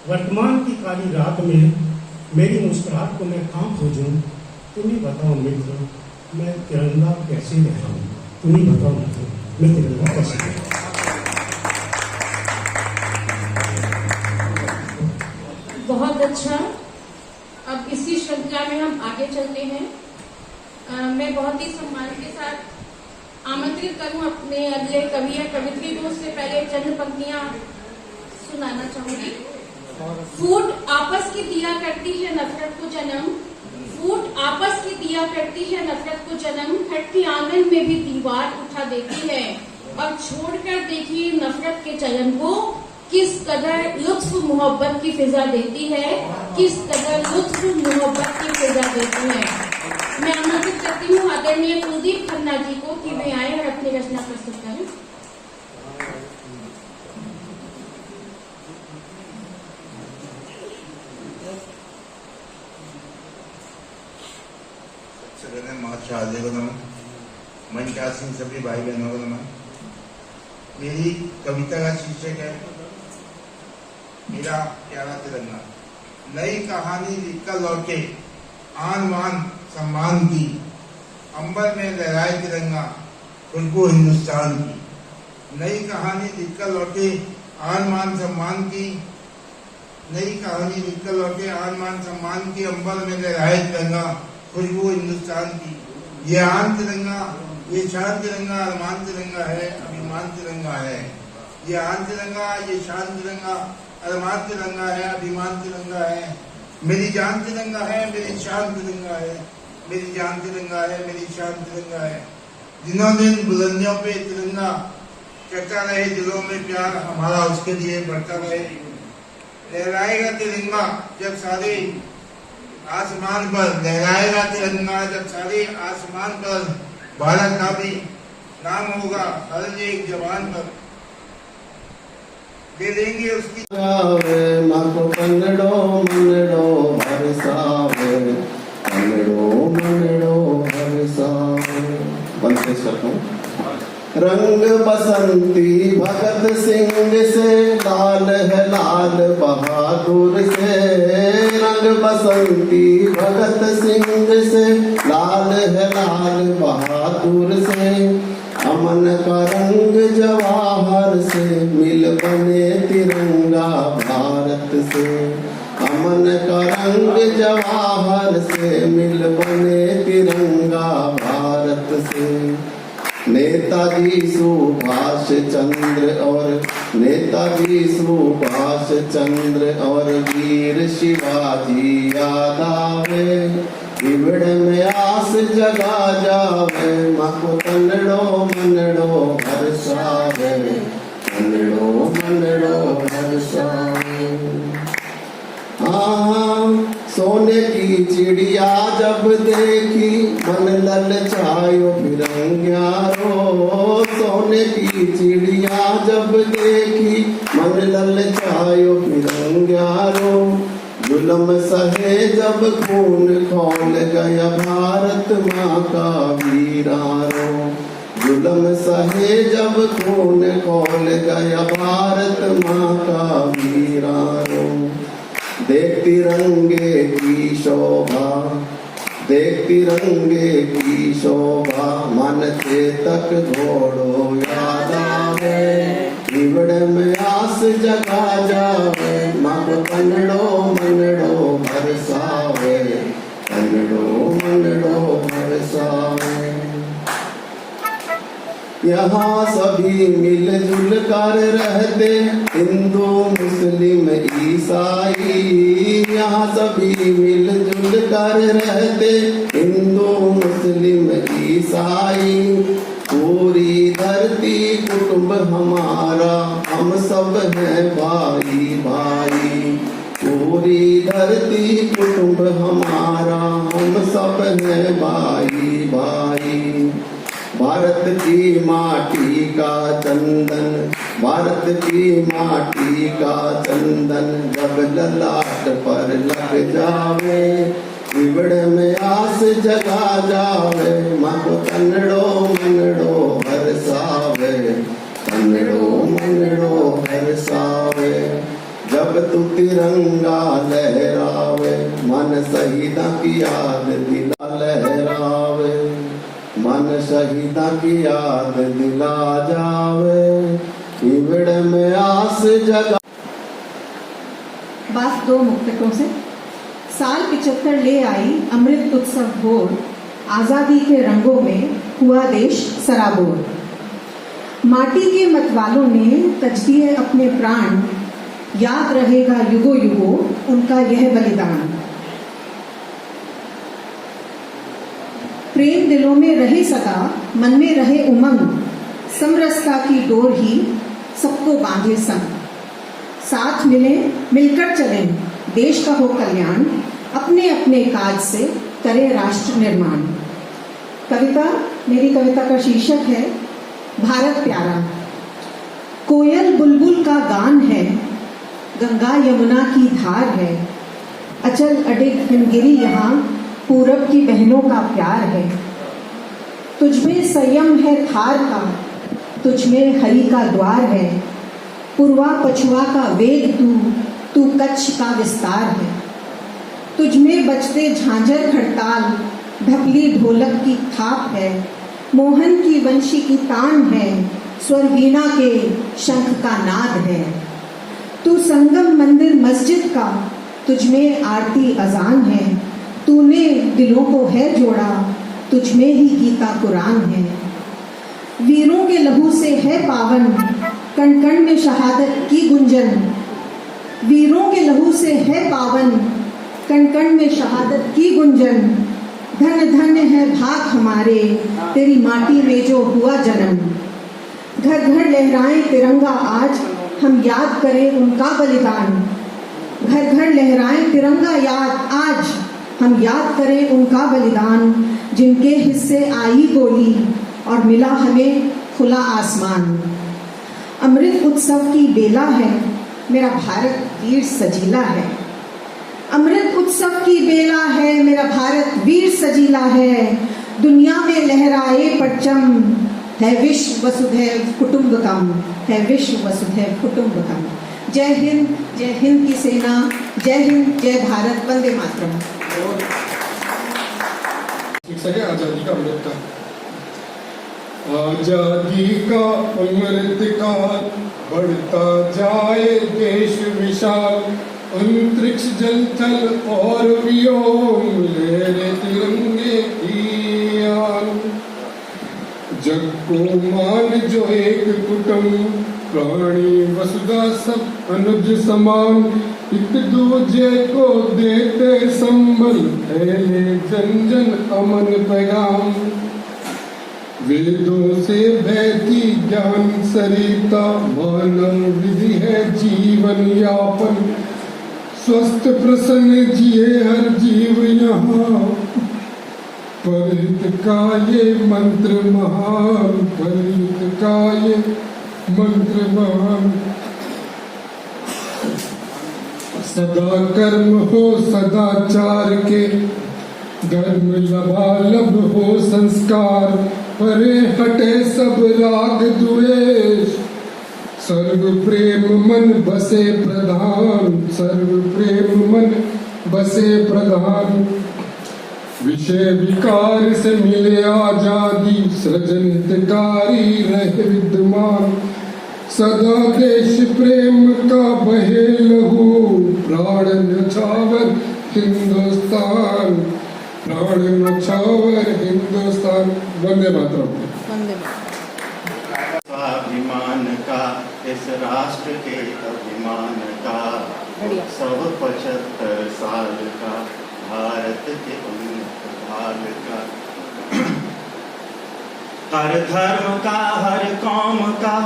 वर्तमान की काली रात में मेरी मुस्कुराहट को मैं कहाँ खोजूं? तुम ही बताओ मित्र, मैं तिरंगा कैसे लहराऊं? तुम ही बताओ मित्र, मैं तिरंगा कैसे लहराऊं? बहुत अच्छा। अब इसी श्रृंखला में हम आगे चलते हैं। मैं बहुत ही सम्मान के साथ आमंत्रित करूं अपने अगले कवि या कवित्री को। उससे पहले चंद पंक्तियां सुनाना चाहूंगी। फूट आपस की दिया करती है नफरत को जन्म, फूट आपस की दिया करती है नफरत को जन्म, खटके आंगन में भी दीवार उठा देती है। और छोड़कर देखिए नफरत के चलन को, किस कदर लुत्फ मोहब्बत की फिजा देती है, किस कदर लुत्फ मोहब्बत की फिजा देती है। मैं आमंत्रित करती हूँ आदरणीय कुलदीप खन्ना जी को कि वे आए और अपनी रचना प्रस्तुत करें। महाशादी को नमन, मन के आसीन सभी भाई बहनों को नमन। मेरी कविता का शीर्षक है मेरा प्यारा तिरंगा। नई कहानी लिखकर लौटे आन मान सम्मान की, अंबर में लहराए तिरंगा खुशबू हिंदुस्तान की। नई कहानी लिखकर लौटे आन मान सम्मान की, नई कहानी लिखकर लौटे आन मान सम्मान की, अंबर में लहराए तिरंगा खुशबू हिंदुस्तान की। ये आन तिरंगा, ये शान तिरंगा, अरमान तिरंगा है, अभिमान तिरंगा है। ये आन तिरंगा, ये शान तिरंगा, अरमान तिरंगा है, अभिमान तिरंगा है। मेरी जान तिरंगा है, मेरी शान तिरंगा है, मेरी जान तिरंगा है, मेरी शान तिरंगा है। दिनों दिन बुलंदियों पे तिरंगा चढ़ता रहे, दिलों में प्यार हमारा उसके लिए बढ़ता रहे। लहराएगा तिरंगा जब सारे आसमान पर, लहराएगा तिरंगा जब सारे आसमान पर, भारत का भी नाम होगा हर एक जवान पर। दे देंगे उसकी माको कन्नड़ो मन्नड़ो हरसावे, कन्नड़ो मन्नड़ो हरसावे। बंद से करता हूँ। रंग बसंती भगत सिंह से, लाल है लाल बहादुर से। रंग बसंती भगत सिंह से, लाल है लाल बहादुर से। अमन का रंग जवाहर से, मिल बने तिरंगा भारत से। दामन का रंग जवाहर से मिल बने तिरंगा भारत से। नेताजी सुभाष चंद्र और वीर शिवाजी याद आवे। विवड़ में आस जगा जावे, माको तनड़ो मनड़ो हर्षावे, तनड़ो मनड़ो हर्षावे। सोने की चिड़िया जब देखी मन ललचायो फिरंग्यारो। सोने की चिड़िया जब देखी मन ललचायो फिरंग्यारो। जुल्म सहे जब खून खौल गया भारत माँ का वीरारो। जुल्म सहे जब खून खौल गया भारत माँ का वीरारो। देख तिरंगे की शोभा, देख तिरंगे की शोभा, मन चेतक घोड़ो याद आवे। विवड़ में आस जगा जावे, मग तनड़ो मनड़ो बरसावे, तनड़ो मनड़ो बरसावे। यहाँ सभी मिलजुल कर रहते, हिंदू मुस्लिम ईसाई। यहाँ सभी मिलजुल कर रहते, हिंदू मुस्लिम ईसाई। पूरी धरती कुटुंब हमारा, हम सब हैं भाई भाई। पूरी धरती कुटुंब हमारा, हम सब हैं भाई भाई। भारत की माटी का चंदन, भारत की माटी का चंदन, जब ललाट पर लग जावे। विवड़ में आस जगा जावे, मको तनड़ो मनड़ो हर्षावे, तनड़ो मनड़ो हर्षावे। जब तू तिरंगा लहरावे, मन शहीदा की याद दिला लहरावे। मन शहीदा की याद दिला जावे, विवड़ में आस जगा। बात दो मुक्तकों से। साल 75 ले आई अमृत उत्सव भोर, आजादी के रंगों में हुआ देश सराबोर। माटी के मतवालों ने तज दिए अपने प्राण, याद रहेगा युगों युगों उनका यह बलिदान। प्रेम दिलों में रहे सदा, मन में रहे उमंग, समरसता की डोर ही सबको बांधे संग। साथ मिले मिलकर चलें, देश का हो कल्याण, अपने अपने काज से करे राष्ट्र निर्माण। कविता, मेरी कविता का शीर्षक है भारत प्यारा। कोयल बुलबुल का गान है, गंगा यमुना की धार है। अचल अडिग हिमगिरी यहाँ पूरब की बहनों का प्यार है। तुझमें संयम है थार का, तुझमें हरि का द्वार है। पूर्वा पछुआ का वेग तू कच्छ का विस्तार है। तुझमें बजते झांझर खड़ताल, ढपली ढोलक की थाप है। मोहन की वंशी की तान है, स्वर वीणा के शंख का नाद है। तू संगम मंदिर मस्जिद का, तुझमें आरती अजान है। तूने दिलों को है जोड़ा, तुझमें ही गीता कुरान है। वीरों के लहू से है पावन, कण कण में शहादत की गुंजन। वीरों के लहू से है पावन, कण कण में शहादत की गुंजन। धन धन है भाग हमारे, तेरी माटी में जो हुआ जन्म। घर घर लहराएं तिरंगा आज, हम याद करें उनका बलिदान। घर घर लहराएं तिरंगा याद आज, हम याद करें उनका बलिदान। जिनके हिस्से आई गोली और मिला हमें खुला आसमान। अमृत उत्सव की बेला है, मेरा भारत वीर सजीला है। अमृत उत्सव की बेला है, मेरा भारत वीर सजीला है। दुनिया में लहराए परचम, है विश्व वसुधैव कुटुंबकम, है विश्व वसुधैव कुटुंबकम। जय हिंद की सेना, जय हिंद, जय भारत, वंदे मातरम। आजादी का अमृत काल, आजादी का अमृत काल, बढ़ता जाए देश विशाल। अंतरिक्ष जल थल और व्योम लहरे तिरंगे की आन। जग को मान जो एक कुटुंब प्राणी वसुधा सब अनुज समान। एक दूजे को देते संबल फैले जन जन अमन पैगाम। वेदों से बहती ज्ञान सरिता मानव विधि है जीवन यापन। स्वस्थ प्रसन्न जिए हर जीव यहाँ परहित का ये मंत्र महान। परहित का ये मंत्र महान। सदा कर्म हो सदाचार के धर्म लबालब हो संस्कार। परे हटे सब राग द्वेष सर्व प्रेम मन बसे प्रधान। सर्व प्रेम मन बसे प्रधान। विषय विकार से मिले आजादी सृजन हितकारी रहे विद्यमान। सदा देश प्रेम का बहे लहू प्राण न्यौछावर हिंदुस्तान। प्राण न्यौछावर हिंदुस्तान। वंदे मातरम। स्वाभिमान का इस राष्ट्र के अभिमान का सब 75 साल का भारत के उन्नत काल का। हर धर्म का हर कौम का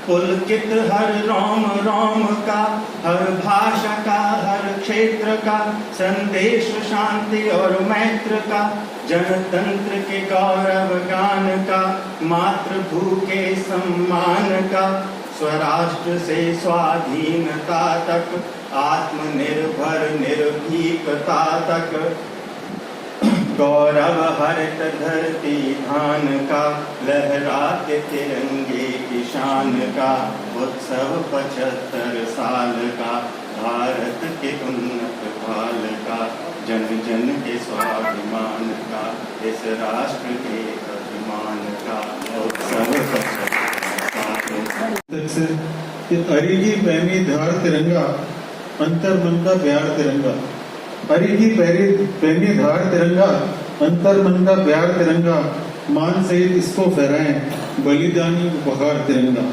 पुलकित हर रोम रोम का। हर भाषा का हर क्षेत्र का संदेश शांति और मैत्र का। जनतंत्र के गौरव गान का मातृभू के सम्मान का। स्वराष्ट्र से स्वाधीनता तक आत्मनिर्भर निर्भीकता तक। गौरव हरित धरती धान का लहराते तिरंगे की शान का। उत्सव 75 साल का भारत के उन्नत काल का। जन जन के स्वाभिमान का इस राष्ट्र के अभिमान का। उत्सव 75 साल का। अरिगी पैनी धार तिरंगा अंतर मन का प्यार तिरंगा। अरिगी पैनी धार तिरंगा अंतर मन का प्यार तिरंगा। मान सहित इसको फहराएं बलिदानी उपहार तिरंगा।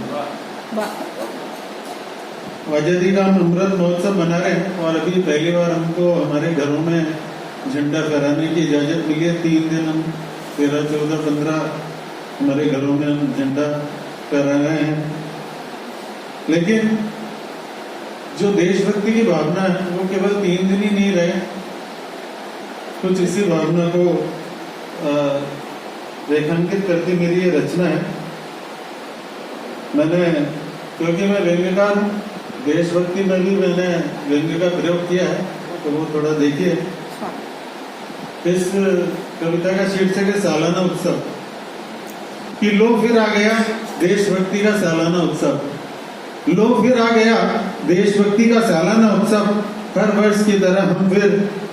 आजादी का हम अमृत महोत्सव मना रहे हैं और अभी पहली बार हमको हमारे घरों में झंडा फहराने की इजाजत मिली है। 3 दिन हम 13, 14, 15 हमारे घरों में हम झंडा फहरा रहे हैं। लेकिन जो देशभक्ति की भावना है वो केवल 3 दिन ही नहीं रहे। कुछ इसी भावना को रेखांकित करती मेरी ये रचना है। मैंने क्योंकि मैं व्यंग्यकार हूँ, देशभक्ति में भी मैंने व्यंग्य का प्रयोग किया है, तो वो थोड़ा देखिए। इस कविता का शीर्षक है सालाना उत्सव। कि लो फिर आ गया देशभक्ति का सालाना उत्सव। लो फिर आ गया देशभक्ति का सालाना उत्सव। हर वर्ष की तरह हम फिर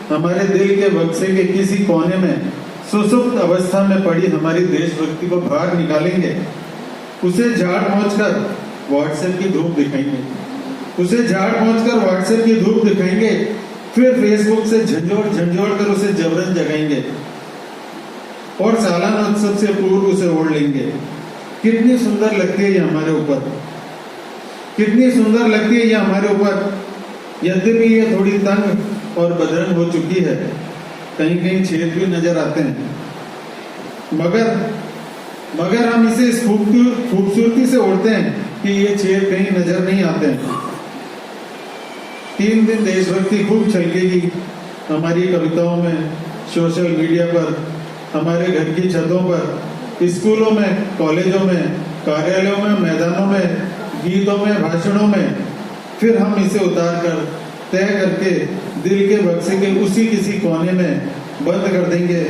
हमारे दिल के बक्से के किसी कोने में सुसुप्त अवस्था में पड़ी हमारी देशभक्ति को बाहर निकालेंगे। उसे झाड़ पोंछ कर व्हाट्सएप की धूप दिखाएंगे। उसे झाड़ पोंछ कर व्हाट्सएप की धूप दिखाएंगे। फिर फेसबुक से झंझोड़ कर उसे जबरन जगाएंगे और सालाना उत्सव से पूर्व उसे ओढ़ लेंगे। कितनी सुंदर लगती है ये हमारे ऊपर, कितनी सुंदर लगती है ये हमारे ऊपर। यद्यपि ये थोड़ी तंग और बदरंग हो चुकी है, कहीं कहीं छेद भी नजर आते हैं, मगर हम इसे इस खूबसूरती से ओढ़ते हैं कि ये छेद कहीं नजर नहीं आते हैं। 3 दिन देशभक्ति खूब छलकेगी हमारी कविताओं में, सोशल मीडिया पर, हमारे घर की छतों पर, स्कूलों में, कॉलेजों में, कार्यालयों में, मैदानों में, गीतों में, भाषणों में। फिर हम इसे उतार कर तय करके दिल के बक्से के उसी किसी कोने में बंद कर देंगे।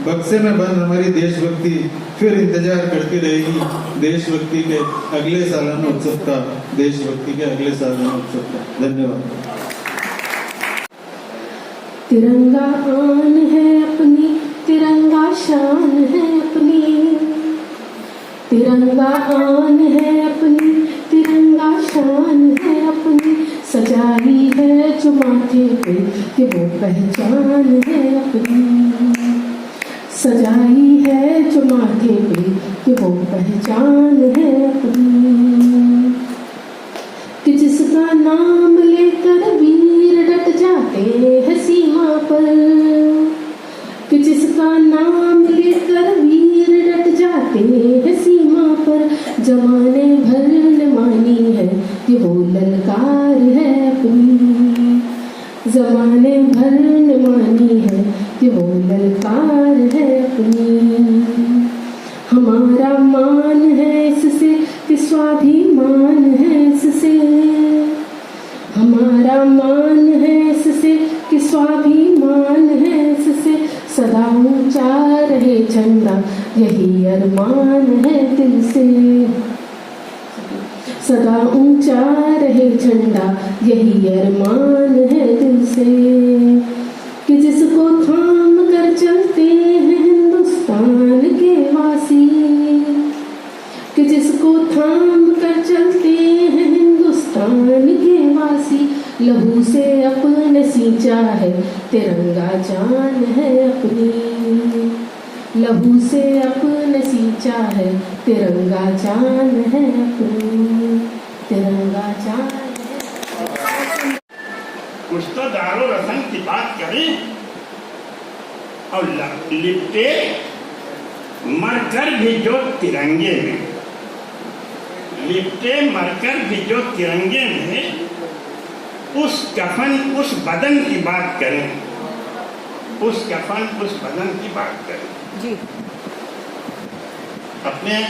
बक्से में बंद हमारी देशभक्ति फिर इंतजार करती रहेगी देशभक्ति के अगले सालाना उत्सव का, देशभक्ति के अगले सालाना उत्सव का। धन्यवाद। तिरंगा आन है अपनी, तिरंगा शान है अपनी। तिरंगा आन है अपनी, तिरंगा शान है अपनी। सजाई है जो माथे पे कि वो पहचान है अपनी, सजाई है जो माथे पे कि वो पहचान है अपनी, कि जिसका नाम लेकर वीर डट जाते हैं सीमा पर, कि जिसका नाम लेकर वीर डट जाते हैं सीमा पर, जमाने भर ने मानी है कि वो ललकार है अपनी, जमाने भर ने मानी है कि वो ललकार है अपनी। हमारा मान है इससे कि स्वाभिमान है इससे, हमारा मान है इससे कि स्वाभिमान है इससे, सदा ऊंचा रहे झंडा यही अरमान है दिल से, सदा ऊंचा रहे झंडा यही अरमान है दिल से, कि जिसको थाम कर चलते हैं हिंदुस्तान के वासी, कि जिसको थाम कर चलते हैं हिंदुस्तान के वासी, लहू से अपने सींचा है तिरंगा जान है अपनी, लहू से अपने सींचा है तिरंगा जान है अपनी, तिरंगा जान है। कुछ तो दारो रसन की बात करें और लिपटे मरकर भी जो तिरंगे में, लिपटे मरकर भी जो तिरंगे में, उस कफन उस बदन की बात करें, उस कफन उस बदन की बात करें जी। अपने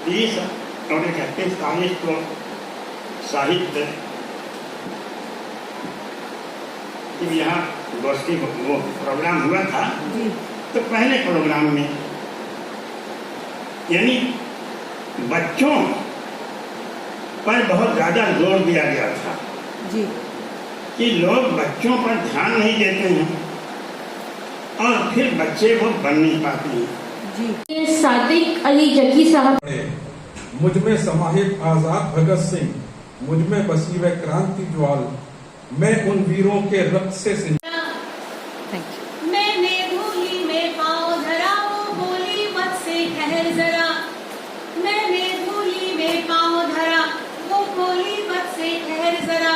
30 और 31 तारीख को साहित्य जब यहाँ गोष्ठी वो प्रोग्राम हुआ था जी, तो पहले प्रोग्राम में यानी बच्चों पर बहुत ज़्यादा जोर दिया गया था जी, कि लोग बच्चों पर ध्यान नहीं देते हैं और फिर बच्चे वो बन नहीं पाते हैं जी। सादिक अली जकी साहब, मुझ में समाहित आजाद भगत सिंह, मुझ में बसी हुए क्रांति ज्वाल, मैं उन वीरों के रक्त से मैंने धूली में पाँव धरा, वो बोली मत से ठहर जरा, मैंने धूली में पाँव धरा, वो बोली मत से ठहर जरा,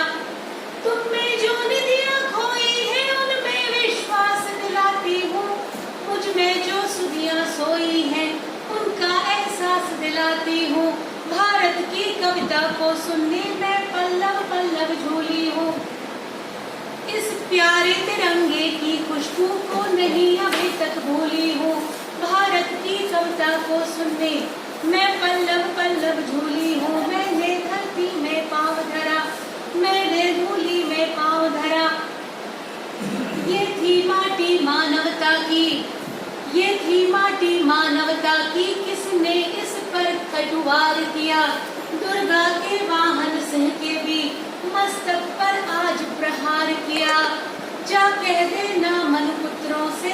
तुम में जो निधियाँ खोई है उनमें विश्वास दिलाती हूँ, मुझ में जो सुधियाँ सोई हैं उनका एहसास दिलाती हूँ, भारत की कविता को सुनने में पल्लव पल्लव झूली हूँ, इस प्यारे तिरंगे की खुशबू को नहीं अभी तक भूली हूँ, भारत की कविता को सुनने मैं पल्लव पल्लव झूली हूँ, मैंने धरती में पाँव धरा, मैंने धूली में पाँव धरा, ये थी माटी मानवता की, ये थी माटी मानवता की, किसने इस पर कटुवार किया, दुर्गा के वाहन सिंह के भी मस्तक पर आज प्रहार किया, जा कह देना मनुपुत्रों से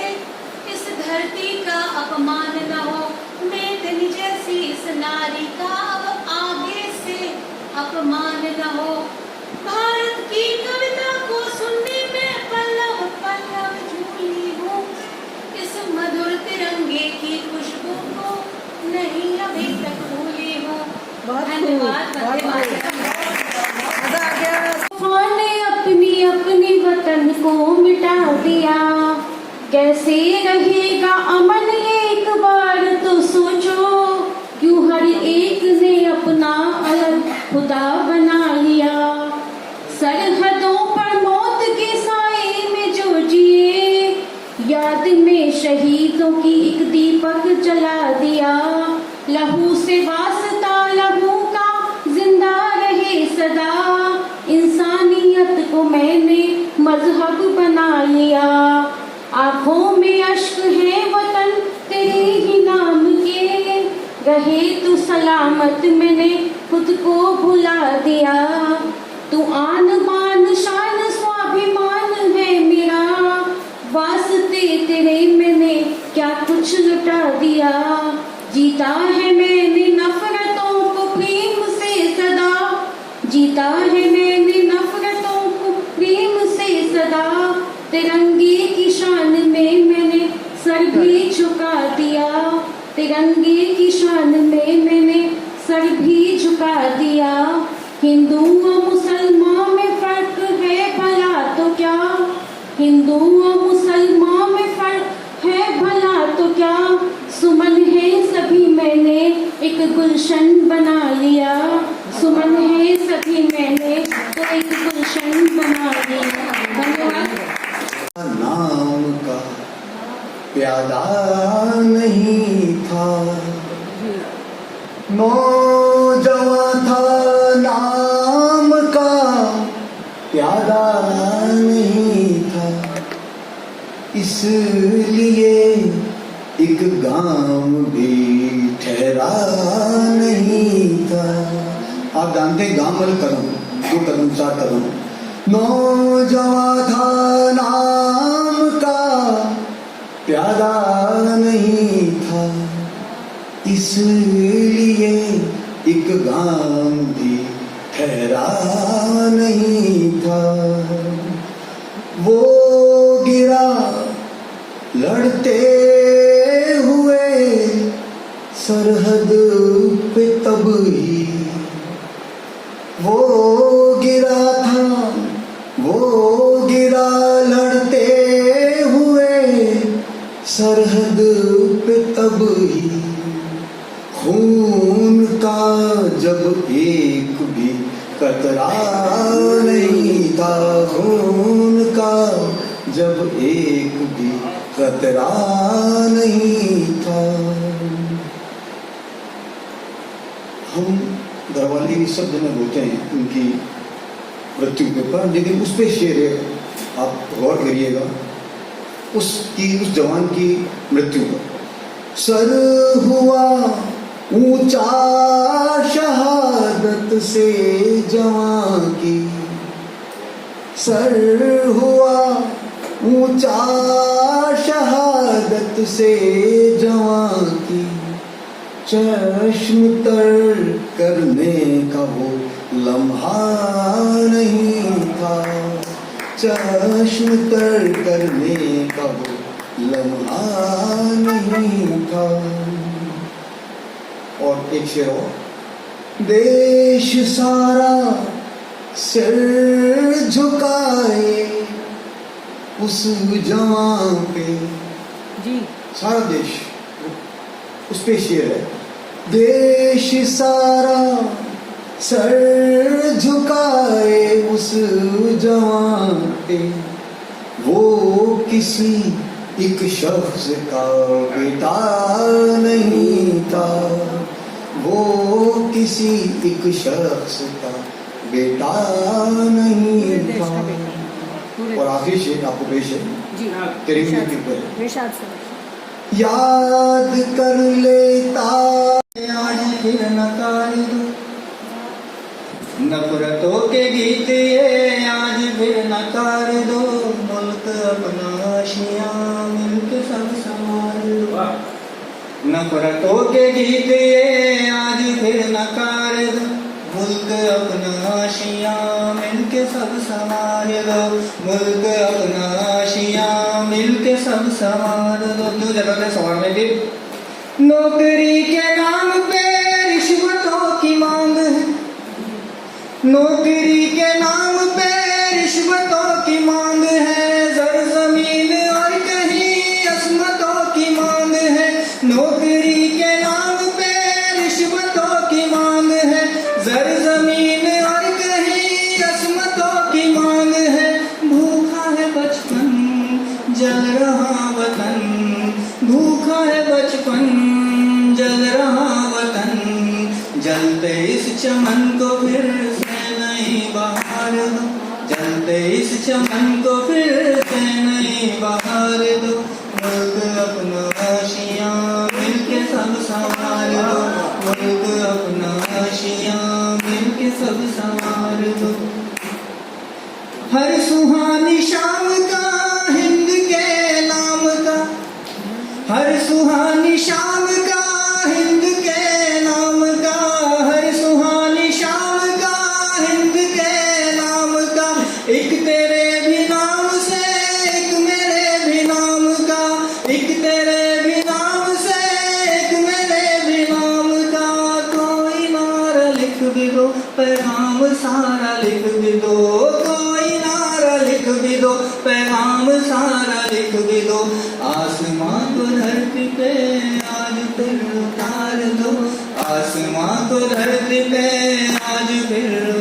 इस धरती का अपमान न हो, मेदिनी जैसी इस नारी का अब आगे से अपमान न हो, भारत की कविता को सुनने में पल्लव पल्लव झूली हूँ, इस मधुर तिरंगे की खुशबू को नहीं अभी तक भूली हूँ। धन्यवाद। ने अपनी अपनी वतन को मिटा दिया, कैसे रहेगा अमन एक बार तो सोचो, क्यों हर एक ने अपना अलग खुदा बना लिया, सरहदों पर मौत के साए में जो जिए, याद में शहीदों की एक दीपक जला दिया, लहू से वास्ता लहू का जिंदा रहे सदा, इंसानियत को मैंने मजहब बना लिया, आंखों में अश्क है वतन तेरे ही नाम के, रहे तू सलामत मैंने खुद को भुला दिया, तू आन बान शान स्वाभिमान है मेरा, वास्ते तेरे मैंने क्या कुछ लुटा दिया, जीता है मैंने नफरतों को प्रेम से सदा, जीता है मैंने नफरतों को प्रेम से सदा। दिया, तिरंगे की शान में मैंने सर भी झुका दिया। हिंदू और मुसलमान में फर्क है भला तो क्या, हिंदू और मुसलमान में फर्क है भला तो क्या, सुमन है सभी मैंने एक गुलशन बना लिया, सुमन है सभी मैंने तो एक गुलशन बना लिया। धन्यवाद। नाम का प्यादा नहीं था, नौजवान था नाम का प्यादा नहीं था, इसलिए एक गांव भी ठहरा नहीं था। आप जानते हैं गांव कदम 2 कदम 4 कदम, नौजवान था नाम का प्यादा नहीं था, इसलिए एक गांव भी ठहरा नहीं था। वो गिरा लड़ते हुए सरहद पे तब ही, वो गिरा था, वो गिरा लड़ते हुए सरहद पे तब ही, खून का जब एक भी कतरा नहीं था, खून का जब एक भी कतरा नहीं था। हम घरवाले भी सब जने रोते हैं उनकी मृत्यु के पर, लेकिन उस पे शेर है, आप गौर करिएगा उसकी, उस जवान की मृत्यु पर। सर हुआ ऊंचा शहादत से जवान की, सर हुआ ऊंचा शहादत से जवान की, चश्म तर करने का वो लम्हा नहीं था, चश्म तर करने का वो लम्हा नहीं था। और एक शेर और, देश सारा सिर झुकाए उस जवान पे, जी सारा देश उस पे शेर है, देश सारा सर झुकाए उस जवान पे, वो किसी एक शख्स का बेटा नहीं था, वो किसी एक शख्स का बेटा नहीं था। और आखिरी शेर आपको पेश है, तेरी मृत्यु पर। याद कर लेता आज फिर नकार दो, नफरतों के गीत ये आज फिर नकार दो, मुल्क अपना आशियां मिलके सब संवार दो, नफरतों के गीत ये आज फिर नकार दो, मुल्क अपना आशियां मिलके सब संवार दो, मुल्क अपना आशियां मिलके सब संवार दो। क्यों जरूरत है संवारने की? नौकरी के नाम पे रिश्वतों की मांग है, नौकरी के नाम पे रिश्वतों की मांग है, जर जमीन और कहीं अस्मतों की मांग है, नौकरी के नाम पे रिश्वतों की मांग है, जर जमीन और कहीं अस्मतों की मांग है, भूखा है बचपन जल रहा वतन, भूखा है बचपन जल रहा वतन, जलते इस चमन को फिर से नहीं बहार दो, जलते इस चमन को फिर से नहीं बहार दो, मुल्क अपना आशियां मिलके सब संवार दो, मुल्क अपना आशियां मिलके सब संवार दो। हर सुहानी शाम का हिंद के नाम का, हर सुहानी शाम का हिंद के नाम का, हर सुहानी शाम का हिंद के नाम का, एक तेरे भी नाम से एक मेरे भी नाम का, एक तेरे भी नाम से पैगाम सारा लिख भी दो, आसमां को धरती पे आज फिर उतार दो, आसमां को धरती पे आज फिर